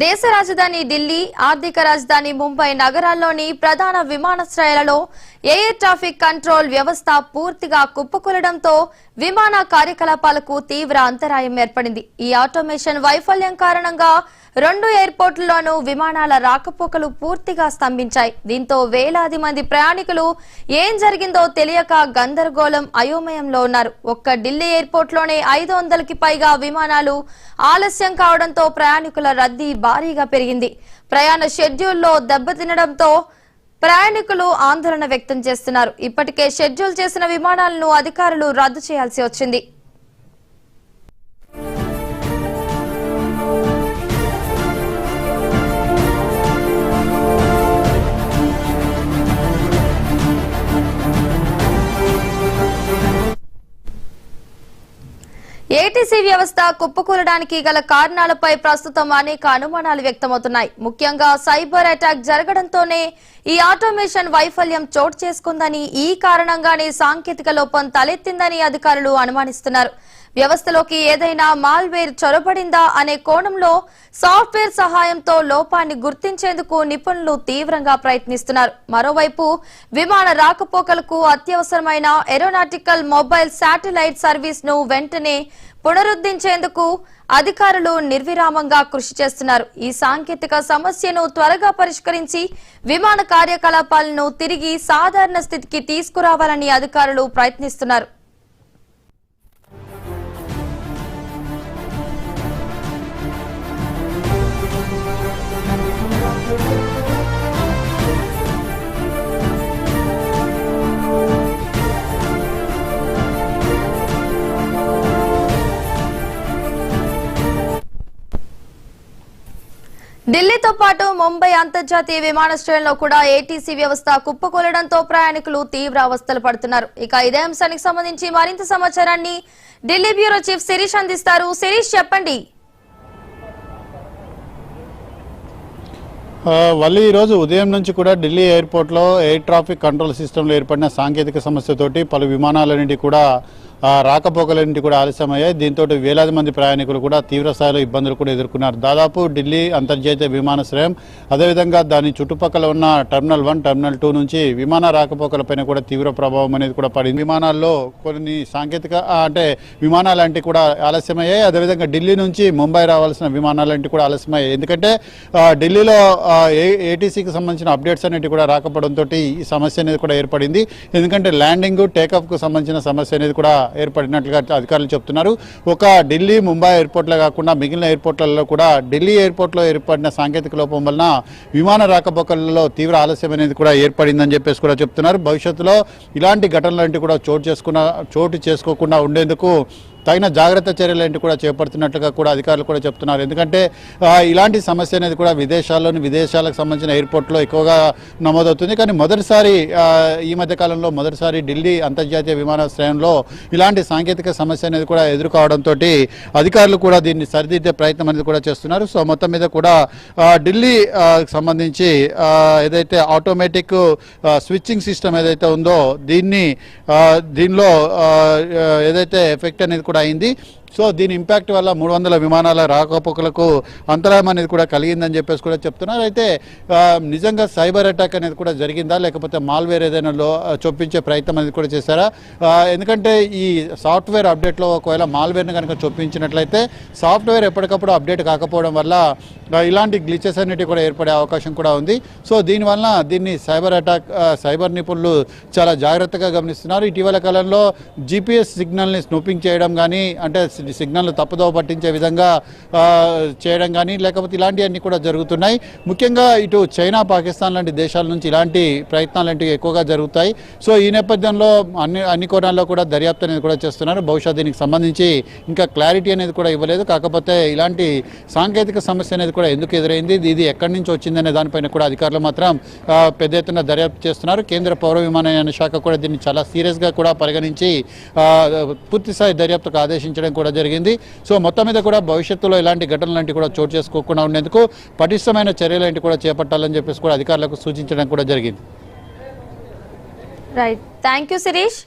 దేశ రాజధాని ఢిల్లీ, ఆర్థిక రాజధాని ముంబై నగరాల్లోని ప్రధాన విమానాశ్రయాలలో ఎయిర్ ట్రాఫిక్ కంట్రోల్ వ్యవస్థ పూర్తిగా కుప్పకూలడంతో విమాన కార్యకలాపాలకు తీవ్ర అంతరాయం ఏర్పడింది. ఈ ఆటోమేషన్ వైఫల్యం కారణంగా 2 ఎయిర్పోర్టుల్లోనూ విమానాల రాకపోకలు పూర్తిగా స్తంభించాయి. దీంతో వేలాది మంది ప్రయాణికులు ఏం జరిగిందో తెలియక గందరగోళం, అయోమయంలో ఉన్నారు. ఒక్క ఢిల్లీ ఎయిర్పోర్ట్లోనే 500కి పైగా విమానాలు ఆలస్యం కావడంతో ప్రయాణికుల రద్దీ భారీగా పెరిగింది. ప్రయాణ షెడ్యూల్లో దెబ్బతినడంతో ప్రయాణికులు ఆందోళన వ్యక్తం చేస్తున్నారు. ఇప్పటికే షెడ్యూల్ చేసిన విమానాలను అధికారులు రద్దు చేయాల్సి వచ్చింది. ఏటీసీ వ్యవస్థ కుప్పకూలడానికి గల కారణాలపై ప్రస్తుతం అనేక అనుమానాలు వ్యక్తమవుతున్నాయి. ముఖ్యంగా సైబర్ అటాక్ జరగడంతోనే ఈ ఆటోమేషన్ వైఫల్యం చోటు చేసుకుందని, ఈ కారణంగానే సాంకేతిక లోపం తలెత్తిందని అధికారులు అనుమానిస్తున్నారు. వ్యవస్థలోకి ఏదైనా మాల్వేర్ చొరబడిందా అనే కోణంలో సాఫ్ట్వేర్ సహాయంతో లోపాన్ని గుర్తించేందుకు నిపుణులు తీవ్రంగా ప్రయత్నిస్తున్నారు. మరోవైపు విమాన రాకపోకలకు అత్యవసరమైన ఏరోనాటికల్ మొబైల్ శాటిలైట్ సర్వీస్ ను వెంటనే పునరుద్ధరించేందుకు అధికారులు నిర్విరామంగా కృషి చేస్తున్నారు. ఈ సాంకేతిక సమస్యను త్వరగా పరిష్కరించి విమాన కార్యకలాపాలను తిరిగి సాధారణ స్థితికి తీసుకురావాలని అధికారులు ప్రయత్నిస్తున్నారు. ఢిల్లీతో పాటు ముంబై అంతర్జాతీయ విమానాశ్రయంలో కూడా ఏటీసీ వ్యవస్థ కుప్పకూలడంతో ప్రయాణికులు తీవ్ర అవస్థలు పడుతున్నారు. ఇక ఇదే అంశానికి సంబంధించి మరింత సమాచారాన్ని ఢిల్లీ బ్యూరో చీఫ్ శిరీష్ అందిస్తారు. శిరీష్, చెప్పండి. వల్లి ఈరోజు ఉదయం నుంచి కూడా ఢిల్లీ ఎయిర్పోర్ట్లో ఎయిర్ ట్రాఫిక్ కంట్రోల్ సిస్టంలో ఏర్పడిన సాంకేతిక సమస్యతోటి పలు విమానాలన్నింటి కూడా రాకపోకలన్నింటి కూడా ఆలస్యమయ్యాయి. దీంతో వేలాది మంది ప్రయాణికులు కూడా తీవ్ర స్థాయిలో ఇబ్బందులు కూడా ఎదుర్కొన్నారు. దాదాపు ఢిల్లీ అంతర్జాతీయ విమానాశ్రయం, అదేవిధంగా దాని చుట్టుపక్కల ఉన్న టెర్మినల్ 1, టెర్మినల్ 2 నుంచి విమాన రాకపోకలపైన కూడా తీవ్ర ప్రభావం అనేది కూడా పడింది. విమానాల్లో కొన్ని సాంకేతిక విమానాలంటి కూడా ఆలస్యమయ్యాయి. అదేవిధంగా ఢిల్లీ నుంచి ముంబై రావాల్సిన విమానాలంటి కూడా ఆలస్యమయ్యాయి. ఎందుకంటే ఢిల్లీలో ఏటీసీకి సంబంధించిన అప్డేట్స్ అనేవి కూడా రాకపోవడంతో ఈ సమస్య అనేది కూడా ఏర్పడింది. ఎందుకంటే ల్యాండింగ్, టేకాఫ్కు సంబంధించిన సమస్య అనేది కూడా ఏర్పడినట్లుగా అధికారులు చెప్తున్నారు. ఒక ఢిల్లీ, ముంబై ఎయిర్పోర్ట్లో కాకుండా మిగిలిన ఎయిర్పోర్ట్లలో కూడా ఢిల్లీ ఎయిర్పోర్ట్లో ఏర్పడిన సాంకేతిక లోపం వలన విమాన రాకపోకలలో తీవ్ర ఆలస్యం అనేది కూడా ఏర్పడిందని చెప్పేసి కూడా చెప్తున్నారు. భవిష్యత్తులో ఇలాంటి ఘటనలు కూడా చోటు చేసుకోకుండా ఉండేందుకు తగిన జాగ్రత్త చర్యలు కూడా చేపడుతున్నట్లుగా కూడా అధికారులు కూడా చెప్తున్నారు. ఎందుకంటే ఇలాంటి సమస్య అనేది కూడా విదేశాలకు సంబంధించిన ఎయిర్పోర్ట్లో ఎక్కువగా నమోదవుతుంది. కానీ ఈ మధ్య కాలంలో మొదటిసారి ఢిల్లీ అంతర్జాతీయ విమానాశ్రయంలో ఇలాంటి సాంకేతిక సమస్య అనేది కూడా ఎదుర్కోవడంతో అధికారులు కూడా దీన్ని సరిదిద్దే ప్రయత్నం అనేది కూడా చేస్తున్నారు. సో మొత్తం మీద కూడా ఢిల్లీ సంబంధించి ఏదైతే ఆటోమేటిక్ స్విచ్చింగ్ సిస్టమ్ ఏదైతే ఉందో దీనిలో ఏదైతే ఎఫెక్ట్ అనేది కూడా అయింది. సో దీని ఇంపాక్ట్ వల్ల 300 విమానాల రాకపోకలకు అంతరాయం అనేది కూడా కలిగిందని చెప్పేసి కూడా చెప్తున్నారు. అయితే నిజంగా సైబర్ అటాక్ అనేది కూడా జరిగిందా, లేకపోతే మాల్వేర్ ఏదైనా చొప్పించే ప్రయత్నం అనేది కూడా చేశారా? ఎందుకంటే ఈ సాఫ్ట్వేర్ అప్డేట్లో ఒకవేళ మాల్వేర్ని కనుక చొప్పించినట్లయితే సాఫ్ట్వేర్ ఎప్పటికప్పుడు అప్డేట్ కాకపోవడం వల్ల ఇలాంటి గ్లిచెస్ అనేవి కూడా ఏర్పడే అవకాశం కూడా ఉంది. సో దీన్ని సైబర్ నిపుణులు చాలా జాగ్రత్తగా గమనిస్తున్నారు. ఇటీవల కాలంలో జీపీఎస్ సిగ్నల్ని స్నూపింగ్ చేయడం కానీ, అంటే సిగ్నల్ తప్పుదోవ పట్టించే విధంగా చేయడం కానీ, లేకపోతే ఇలాంటివన్నీ కూడా జరుగుతున్నాయి. ముఖ్యంగా ఇటు చైనా, పాకిస్తాన్ లాంటి దేశాల నుంచి ఇలాంటి ప్రయత్నాలు లాంటివి ఎక్కువగా జరుగుతాయి. సో ఈ నేపథ్యంలో అన్ని కోణాల్లో కూడా దర్యాప్తు అనేది కూడా చేస్తున్నారు. బహుశా దీనికి సంబంధించి ఇంకా క్లారిటీ అనేది కూడా ఇవ్వలేదు. కాకపోతే ఇలాంటి సాంకేతిక సమస్య అనేది కూడా ఎందుకు ఎదురైంది, ఇది ఎక్కడి నుంచి వచ్చిందనే దానిపైన కూడా అధికారులు మాత్రం పెద్ద ఎత్తున దర్యాప్తు చేస్తున్నారు. కేంద్ర పౌర విమానయాన శాఖ కూడా దీన్ని చాలా సీరియస్గా కూడా పరిగణించి పూర్తిస్థాయి దర్యాప్తుకు ఆదేశించడం కూడా కూడా జరిగింది. సో మొత్తం మీద కూడా భవిష్యత్తులో ఇలాంటి ఘటనలు లాంటివి కూడా చోటు చేసుకోకుండా ఉండేందుకు పటిష్టమైన చర్యలు లాంటివి కూడా చేపట్టాలని చెప్పేసి కూడా అధికారులకు సూచించడం కూడా జరిగింది. Right, thank you Sirish.